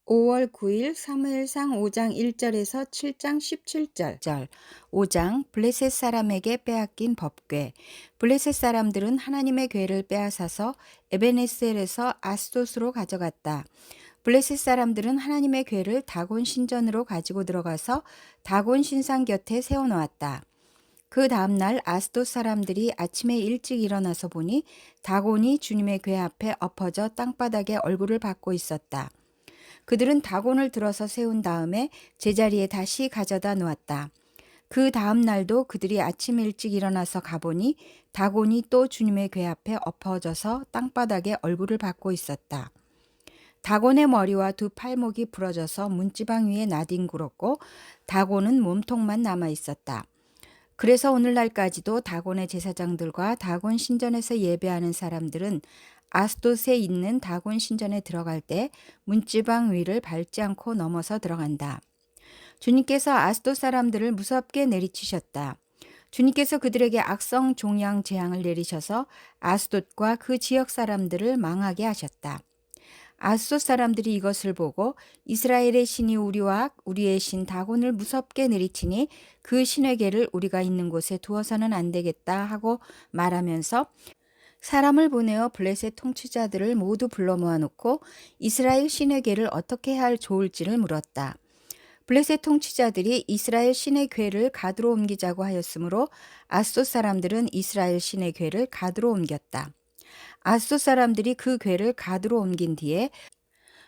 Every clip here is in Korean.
5월 9일 사무엘상 5장 1절에서 7장 17절. 5장 블레셋 사람에게 빼앗긴 법궤. 블레셋 사람들은 하나님의 궤를 빼앗아서 에베네셀에서 아스돗으로 가져갔다. 블레셋 사람들은 하나님의 궤를 다곤 신전으로 가지고 들어가서 다곤 신상 곁에 세워놓았다. 그 다음날 아스돗 사람들이 아침에 일찍 일어나서 보니 다곤이 주님의 궤 앞에 엎어져 땅바닥에 얼굴을 받고 있었다. 그들은 다곤을 들어서 세운 다음에 제자리에 다시 가져다 놓았다. 그 다음 날도 그들이 아침 일찍 일어나서 가보니 다곤이 또 주님의 궤 앞에 엎어져서 땅바닥에 얼굴을 받고 있었다. 다곤의 머리와 두 팔목이 부러져서 문지방 위에 나뒹굴었고 다곤은 몸통만 남아 있었다. 그래서 오늘날까지도 다곤의 제사장들과 다곤 신전에서 예배하는 사람들은 아스돗에 있는 다곤 신전에 들어갈 때 문지방 위를 밟지 않고 넘어서 들어간다. 주님께서 아스돗 사람들을 무섭게 내리치셨다. 주님께서 그들에게 악성 종양 재앙을 내리셔서 아스돗과 그 지역 사람들을 망하게 하셨다. 아스돗 사람들이 이것을 보고 이스라엘의 신이 우리와 우리의 신 다곤을 무섭게 내리치니 그 신의 궤를 우리가 있는 곳에 두어서는 안 되겠다 하고 말하면서 사람을 보내어 블레셋 통치자들을 모두 불러 모아놓고 이스라엘 신의 궤를 어떻게 해야 좋을지를 물었다. 블레셋 통치자들이 이스라엘 신의 궤를 가드로 옮기자고 하였으므로 아스돗 사람들은 이스라엘 신의 궤를 가드로 옮겼다. 아스돗 사람들이 그 궤를 가드로 옮긴 뒤에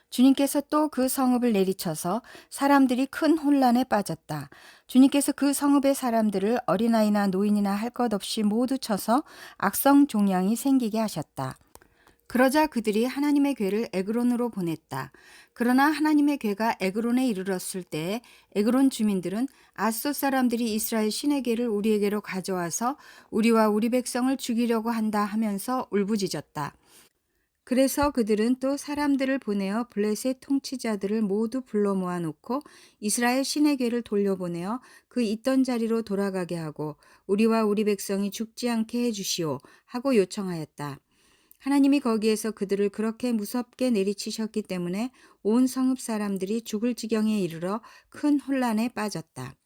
주님께서 또 그 성읍을 내리쳐서 사람들이 큰 혼란에 빠졌다. 주님께서 그 성읍의 사람들을 어린아이나 노인이나 할 것 없이 모두 쳐서 악성 종양이 생기게 하셨다. 그러자 그들이 하나님의 궤를 에그론으로 보냈다. 그러나 하나님의 궤가 에그론에 이르렀을 때 에그론 주민들은 아스돗 사람들이 이스라엘 신의 궤를 우리에게로 가져와서 우리와 우리 백성을 죽이려고 한다 하면서 울부짖었다. 그래서 그들은 또 사람들을 보내어 블레셋 통치자들을 모두 불러 모아놓고 이스라엘 신의 궤를 돌려보내어 그 있던 자리로 돌아가게 하고 우리와 우리 백성이 죽지 않게 해주시오 하고 요청하였다. 하나님이 거기에서 그들을 그렇게 무섭게 내리치셨기 때문에 온 성읍 사람들이 죽을 지경에 이르러 큰 혼란에 빠졌다.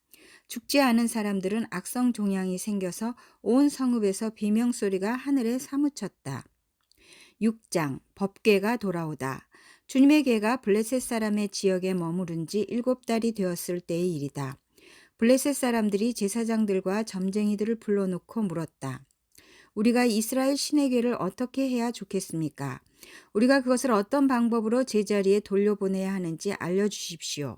죽지 않은 사람들은 악성 종양이 생겨서 온 성읍에서 비명소리가 하늘에 사무쳤다. 6장 법궤가 돌아오다. 주님의 궤가 블레셋 사람의 지역에 머무른 지 7달이 되었을 때의 일이다. 블레셋 사람들이 제사장들과 점쟁이들을 불러놓고 물었다. 우리가 이스라엘 신의 궤를 어떻게 해야 좋겠습니까? 우리가 그것을 어떤 방법으로 제자리에 돌려보내야 하는지 알려주십시오.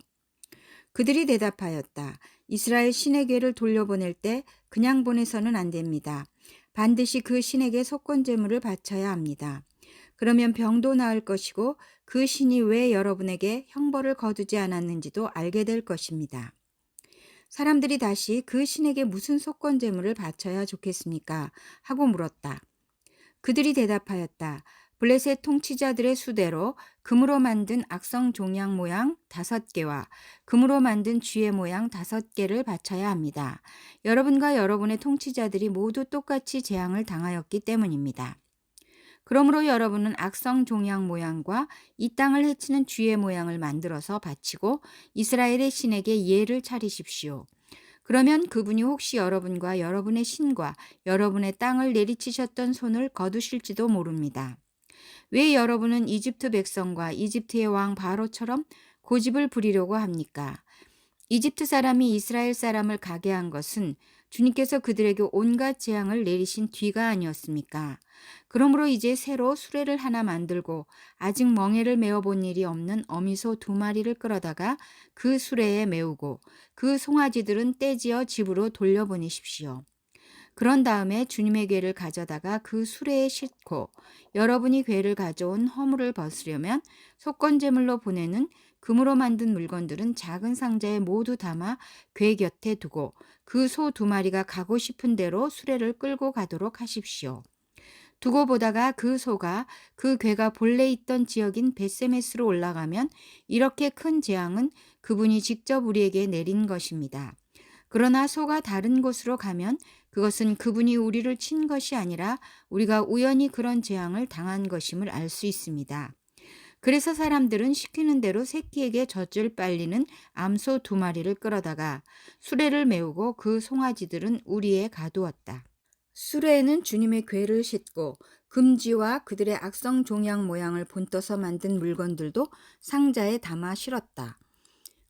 그들이 대답하였다. 이스라엘 신의 궤를 돌려보낼 때 그냥 보내서는 안 됩니다. 반드시 그 신에게 속건제물을 바쳐야 합니다. 그러면 병도 나을 것이고 그 신이 왜 여러분에게 형벌을 거두지 않았는지도 알게 될 것입니다. 사람들이 다시 그 신에게 무슨 속건제물을 바쳐야 좋겠습니까? 하고 물었다. 그들이 대답하였다. 블레셋 통치자들의 수대로 금으로 만든 악성 종양 모양 5개와 금으로 만든 쥐의 모양 5개를 바쳐야 합니다. 여러분과 여러분의 통치자들이 모두 똑같이 재앙을 당하였기 때문입니다. 그러므로 여러분은 악성 종양 모양과 이 땅을 해치는 쥐의 모양을 만들어서 바치고 이스라엘의 신에게 예를 차리십시오. 그러면 그분이 혹시 여러분과 여러분의 신과 여러분의 땅을 내리치셨던 손을 거두실지도 모릅니다. 왜 여러분은 이집트 백성과 이집트의 왕 바로처럼 고집을 부리려고 합니까? 이집트 사람이 이스라엘 사람을 가게 한 것은 주님께서 그들에게 온갖 재앙을 내리신 뒤가 아니었습니까? 그러므로 이제 새로 수레를 하나 만들고 아직 멍에를 메어본 일이 없는 어미소 2마리를 끌어다가 그 수레에 메우고 그 송아지들은 떼지어 집으로 돌려보내십시오. 그런 다음에 주님의 궤를 가져다가 그 수레에 싣고 여러분이 궤를 가져온 허물을 벗으려면 속건제물로 보내는 금으로 만든 물건들은 작은 상자에 모두 담아 궤 곁에 두고 그 소 2마리가 가고 싶은 대로 수레를 끌고 가도록 하십시오. 두고 보다가 그 소가 그 궤가 본래 있던 지역인 벳세메스로 올라가면 이렇게 큰 재앙은 그분이 직접 우리에게 내린 것입니다. 그러나 소가 다른 곳으로 가면 그것은 그분이 우리를 친 것이 아니라 우리가 우연히 그런 재앙을 당한 것임을 알 수 있습니다. 그래서 사람들은 시키는 대로 새끼에게 젖을 빨리는 암소 2마리를 끌어다가 수레를 메우고 그 송아지들은 우리에 가두었다. 수레에는 주님의 궤를 싣고 금지와 그들의 악성 종양 모양을 본떠서 만든 물건들도 상자에 담아 실었다.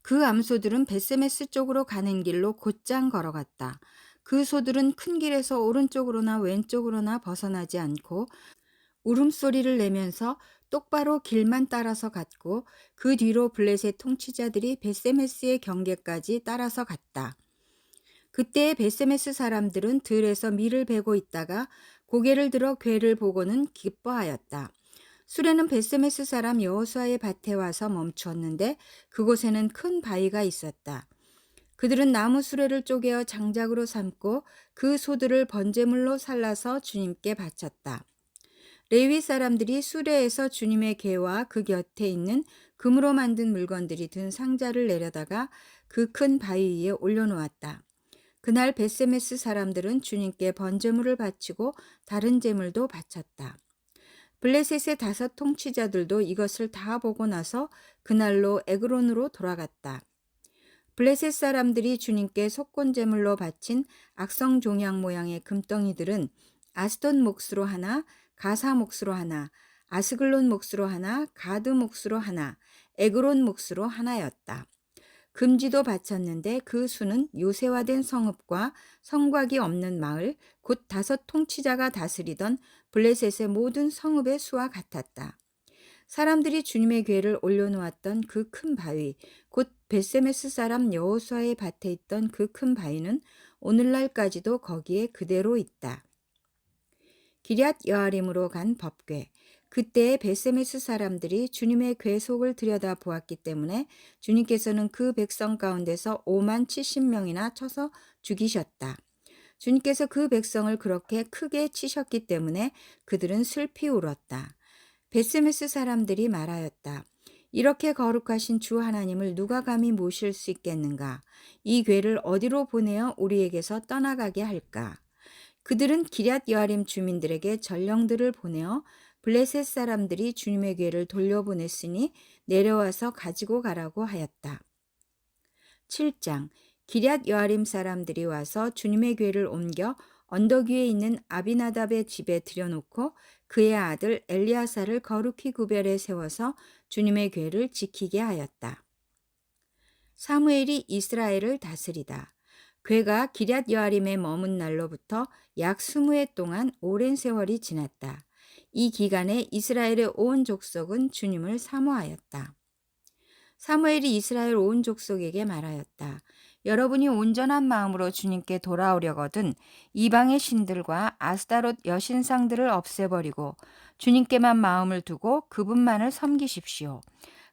그 암소들은 베세메스 쪽으로 가는 길로 곧장 걸어갔다. 그 소들은 큰 길에서 오른쪽으로나 왼쪽으로나 벗어나지 않고 울음소리를 내면서 똑바로 길만 따라서 갔고 그 뒤로 블레셋 통치자들이 베세메스의 경계까지 따라서 갔다. 그때 베세메스 사람들은 들에서 밀을 베고 있다가 고개를 들어 궤를 보고는 기뻐하였다. 수레는 베세메스 사람 여호수아의 밭에 와서 멈추었는데 그곳에는 큰 바위가 있었다. 그들은 나무 수레를 쪼개어 장작으로 삼고 그 소들을 번제물로 살라서 주님께 바쳤다. 레위 사람들이 수레에서 주님의 궤와 그 곁에 있는 금으로 만든 물건들이 든 상자를 내려다가 그 큰 바위 위에 올려놓았다. 그날 베세메스 사람들은 주님께 번제물을 바치고 다른 제물도 바쳤다. 블레셋의 5 통치자들도 이것을 다 보고 나서 그날로 에그론으로 돌아갔다. 블레셋 사람들이 주님께 속건 제물로 바친 악성 종양 모양의 금덩이들은 아스돗 몫으로 하나, 가사 몫으로 하나, 아스글론 몫으로 하나, 가드 몫으로 하나, 에그론 몫으로 하나였다. 금지도 바쳤는데 그 수는 요새화된 성읍과 성곽이 없는 마을, 곧 5 통치자가 다스리던 블레셋의 모든 성읍의 수와 같았다. 사람들이 주님의 궤를 올려놓았던 그 큰 바위, 곧 베세메스 사람 여호수아의 밭에 있던 그 큰 바위는 오늘날까지도 거기에 그대로 있다. 기럇 여아림으로 간 법궤. 그때 베세메스 사람들이 주님의 궤 속을 들여다 보았기 때문에 주님께서는 그 백성 가운데서 5만 70명이나 쳐서 죽이셨다. 주님께서 그 백성을 그렇게 크게 치셨기 때문에 그들은 슬피 울었다. 베세메스 사람들이 말하였다. 이렇게 거룩하신 주 하나님을 누가 감히 모실 수 있겠는가? 이 궤를 어디로 보내어 우리에게서 떠나가게 할까? 그들은 기럇 여아림 주민들에게 전령들을 보내어 블레셋 사람들이 주님의 궤를 돌려보냈으니 내려와서 가지고 가라고 하였다. 7장. 기럇 여아림 사람들이 와서 주님의 궤를 옮겨 언덕 위에 있는 아비나답의 집에 들여놓고 그의 아들 엘리아사를 거룩히 구별해 세워서 주님의 궤를 지키게 하였다. 사무엘이 이스라엘을 다스리다. 궤가 기럇 여아림에 머문 날로부터 약 20해 동안 오랜 세월이 지났다. 이 기간에 이스라엘의 온 족속은 주님을 사모하였다. 사무엘이 이스라엘 온 족속에게 말하였다. 여러분이 온전한 마음으로 주님께 돌아오려거든 이방의 신들과 아스다롯 여신상들을 없애버리고 주님께만 마음을 두고 그분만을 섬기십시오.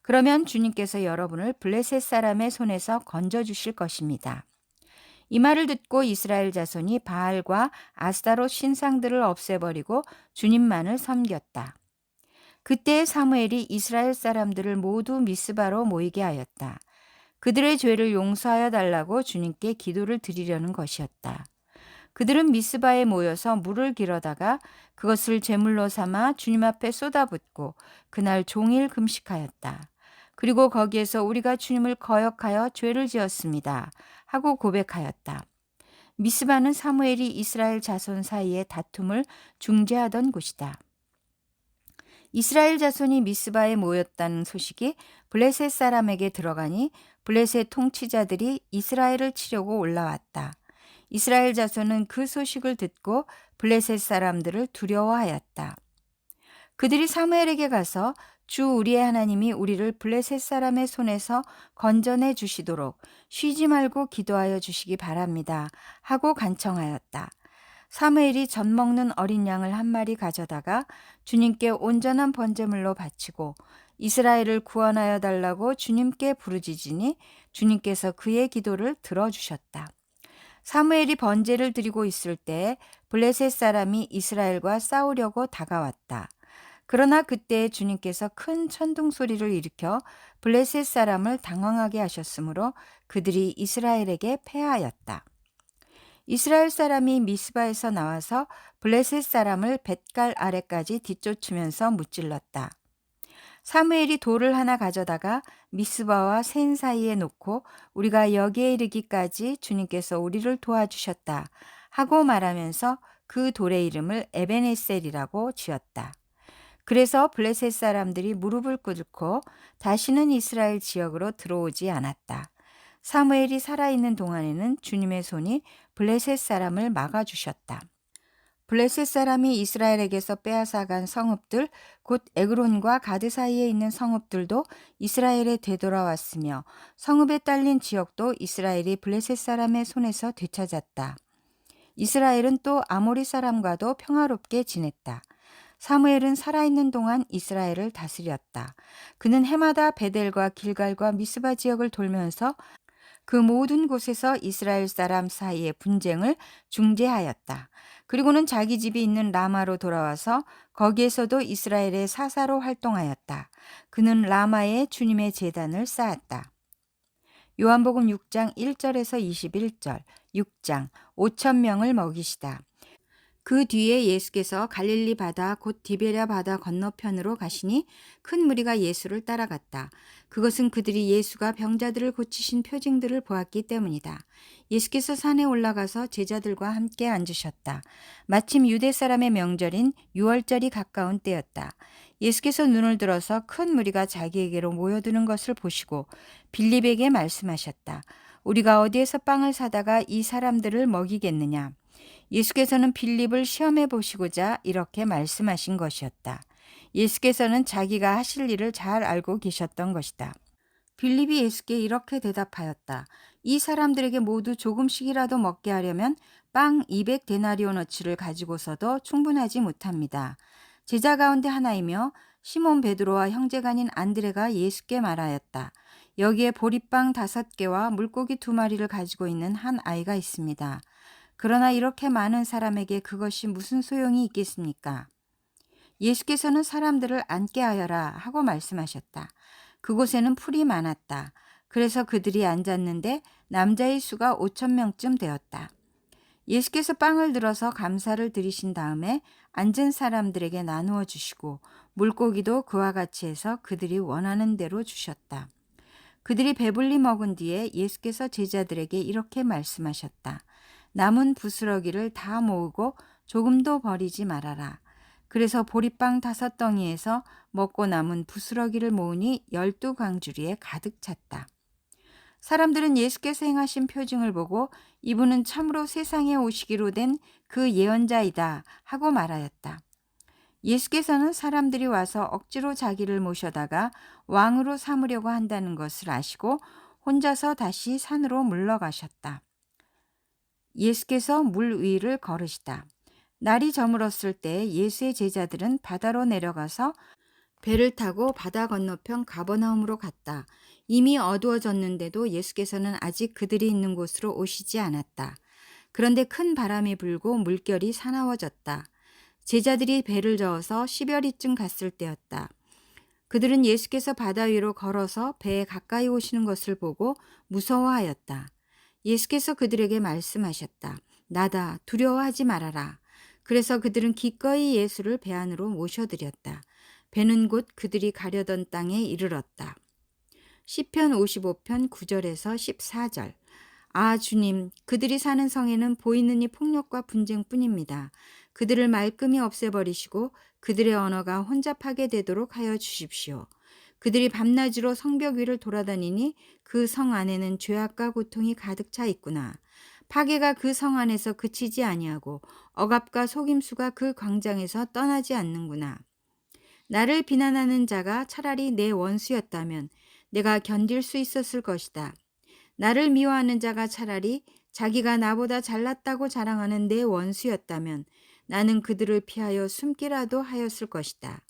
그러면 주님께서 여러분을 블레셋 사람의 손에서 건져주실 것입니다. 이 말을 듣고 이스라엘 자손이 바알과 아스다롯 신상들을 없애버리고 주님만을 섬겼다. 그때 사무엘이 이스라엘 사람들을 모두 미스바로 모이게 하였다. 그들의 죄를 용서하여 달라고 주님께 기도를 드리려는 것이었다. 그들은 미스바에 모여서 물을 길어다가 그것을 제물로 삼아 주님 앞에 쏟아붓고 그날 종일 금식하였다. 그리고 거기에서 우리가 주님을 거역하여 죄를 지었습니다 하고 고백하였다. 미스바는 사무엘이 이스라엘 자손 사이의 다툼을 중재하던 곳이다. 이스라엘 자손이 미스바에 모였다는 소식이 블레셋 사람에게 들어가니 블레셋 통치자들이 이스라엘을 치려고 올라왔다. 이스라엘 자손은 그 소식을 듣고 블레셋 사람들을 두려워하였다. 그들이 사무엘에게 가서 주 우리의 하나님이 우리를 블레셋 사람의 손에서 건져내 주시도록 쉬지 말고 기도하여 주시기 바랍니다 하고 간청하였다. 사무엘이 젖 먹는 어린 양을 1마리 가져다가 주님께 온전한 번제물로 바치고 이스라엘을 구원하여 달라고 주님께 부르짖으니 주님께서 그의 기도를 들어주셨다. 사무엘이 번제를 드리고 있을 때 블레셋 사람이 이스라엘과 싸우려고 다가왔다. 그러나 그때 주님께서 큰 천둥 소리를 일으켜 블레셋 사람을 당황하게 하셨으므로 그들이 이스라엘에게 패하였다. 이스라엘 사람이 미스바에서 나와서 블레셋 사람을 뱃갈 아래까지 뒤쫓으면서 무찔렀다. 사무엘이 돌을 하나 가져다가 미스바와 센 사이에 놓고 우리가 여기에 이르기까지 주님께서 우리를 도와주셨다 하고 말하면서 그 돌의 이름을 에벤에셀이라고 지었다. 그래서 블레셋 사람들이 무릎을 꿇고 다시는 이스라엘 지역으로 들어오지 않았다. 사무엘이 살아있는 동안에는 주님의 손이 블레셋 사람을 막아주셨다. 블레셋 사람이 이스라엘에게서 빼앗아간 성읍들, 곧 에그론과 가드 사이에 있는 성읍들도 이스라엘에 되돌아왔으며 성읍에 딸린 지역도 이스라엘이 블레셋 사람의 손에서 되찾았다. 이스라엘은 또 아모리 사람과도 평화롭게 지냈다. 사무엘은 살아있는 동안 이스라엘을 다스렸다. 그는 해마다 베델과 길갈과 미스바 지역을 돌면서 그 모든 곳에서 이스라엘 사람 사이의 분쟁을 중재하였다. 그리고는 자기 집이 있는 라마로 돌아와서 거기에서도 이스라엘의 사사로 활동하였다. 그는 라마에 주님의 제단을 쌓았다. 요한복음 6장 1절에서 21절, 6장 5천 명을 먹이시다. 그 뒤에 예수께서 갈릴리 바다 곧 디베랴 바다 건너편으로 가시니 큰 무리가 예수를 따라갔다. 그것은 그들이 예수가 병자들을 고치신 표징들을 보았기 때문이다. 예수께서 산에 올라가서 제자들과 함께 앉으셨다. 마침 유대 사람의 명절인 유월절이 가까운 때였다. 예수께서 눈을 들어서 큰 무리가 자기에게로 모여드는 것을 보시고 빌립에게 말씀하셨다. 우리가 어디에서 빵을 사다가 이 사람들을 먹이겠느냐? 예수께서는 빌립을 시험해 보시고자 이렇게 말씀하신 것이었다. 예수께서는 자기가 하실 일을 잘 알고 계셨던 것이다. 빌립이 예수께 이렇게 대답하였다. 이 사람들에게 모두 조금씩이라도 먹게 하려면 빵 200데나리오너치를 가지고서도 충분하지 못합니다. 제자 가운데 하나이며 시몬 베드로와 형제간인 안드레가 예수께 말하였다. 여기에 보리빵 5개와 물고기 2마리를 가지고 있는 한 아이가 있습니다. 그러나 이렇게 많은 사람에게 그것이 무슨 소용이 있겠습니까? 예수께서는 사람들을 앉게 하여라 하고 말씀하셨다. 그곳에는 풀이 많았다. 그래서 그들이 앉았는데 남자의 수가 5천 명쯤 되었다. 예수께서 빵을 들어서 감사를 드리신 다음에 앉은 사람들에게 나누어 주시고 물고기도 그와 같이 해서 그들이 원하는 대로 주셨다. 그들이 배불리 먹은 뒤에 예수께서 제자들에게 이렇게 말씀하셨다. 남은 부스러기를 다 모으고 조금도 버리지 말아라. 그래서 보리빵 5덩이에서 먹고 남은 부스러기를 모으니 12광주리에 가득 찼다. 사람들은 예수께서 행하신 표징을 보고 이분은 참으로 세상에 오시기로 된 그 예언자이다 하고 말하였다. 예수께서는 사람들이 와서 억지로 자기를 모셔다가 왕으로 삼으려고 한다는 것을 아시고 혼자서 다시 산으로 물러가셨다. 예수께서 물 위를 걸으시다. 날이 저물었을 때 예수의 제자들은 바다로 내려가서 배를 타고 바다 건너편 가버나움으로 갔다. 이미 어두워졌는데도 예수께서는 아직 그들이 있는 곳으로 오시지 않았다. 그런데 큰 바람이 불고 물결이 사나워졌다. 제자들이 배를 저어서 10여리쯤 갔을 때였다. 그들은 예수께서 바다 위로 걸어서 배에 가까이 오시는 것을 보고 무서워하였다. 예수께서 그들에게 말씀하셨다. 나다, 두려워하지 말아라. 그래서 그들은 기꺼이 예수를 배 안으로 모셔드렸다. 배는 곧 그들이 가려던 땅에 이르렀다. 시편 55편 9절에서 14절. 아 주님, 그들이 사는 성에는 보이는 이 폭력과 분쟁뿐입니다. 그들을 말끔히 없애버리시고 그들의 언어가 혼잡하게 되도록 하여 주십시오. 그들이 밤낮으로 성벽 위를 돌아다니니 그 성 안에는 죄악과 고통이 가득 차 있구나. 파괴가 그 성 안에서 그치지 아니하고 억압과 속임수가 그 광장에서 떠나지 않는구나. 나를 비난하는 자가 차라리 내 원수였다면 내가 견딜 수 있었을 것이다. 나를 미워하는 자가 차라리 자기가 나보다 잘났다고 자랑하는 내 원수였다면 나는 그들을 피하여 숨기라도 하였을 것이다.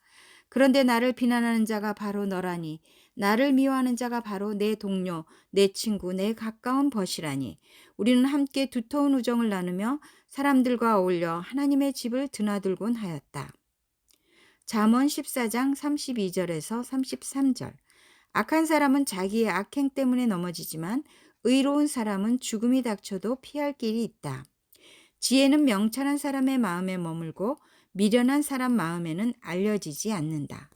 그런데 나를 비난하는 자가 바로 너라니, 나를 미워하는 자가 바로 내 동료, 내 친구, 내 가까운 벗이라니. 우리는 함께 두터운 우정을 나누며 사람들과 어울려 하나님의 집을 드나들곤 하였다. 잠언 14장 32절에서 33절. 악한 사람은 자기의 악행 때문에 넘어지지만 의로운 사람은 죽음이 닥쳐도 피할 길이 있다. 지혜는 명철한 사람의 마음에 머물고 미련한 사람 마음에는 알려지지 않는다.